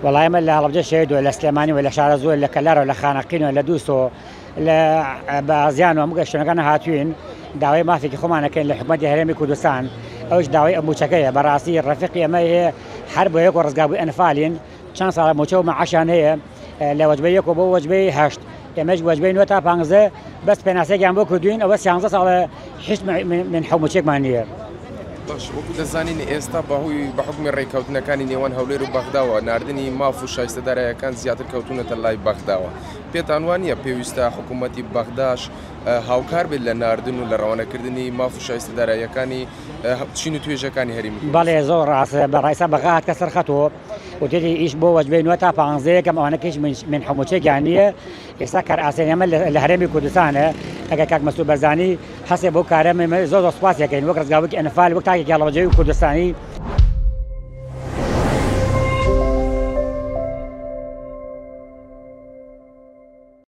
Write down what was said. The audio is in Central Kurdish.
والله ما لا هلبجة شهيد ولا سليماني ولا شارزو ولا كلار ولا خانقين ولا دوسو لا بازيان ومقش كان هاتوين دعوي ما فيك خمانة كان لحكومة هرمي كردستان أوش دعوي أبو شكاية براسي الرفيقية ما هي حرب هيك ورزقابي أنفالين كان صار موتشو مع عشان هي لوجبي يكو بو وجبي هشت يمج وجبي نوتا بانزة بس بناسي جنبو كردين أو بس يانزا صار حش من حموشك مانية باش وەکو دەزانین ئێستا بەهۆی بە حکومی ڕێککەوتنەکانی نێوان هەولێر و بەغداوە ناردنی ماف و شایستەدارایەکان زیاتر کەوتونەتە لای بەغداوە پێتان وانە پێویستە حکوومەتی بەغداش هاوکار بێت لە ناردن و لە ڕەوانەکردنی ماف و شایستەدارایەکانی چین و توێژەکانی هەرێمی بەڵێ زۆر ڕاست بەڕایسا بەغات کە سەرخەتەوە وتێتی ئیش بۆ وەجبەی نوە تا پانزەیە کەم ئەوانەکەیش من حموچێکیان نییە ئێستا کار ئاسێنیەمە لە هەرێمی کوردستانە ئەگەر کاک مەسوود بەرزانی هەسێ بۆ کارە زۆر سوپاسیەکەین وەک ڕزگاوێکی ئەنفال وەک تاکێکی هەڵبجەی و کوردستانی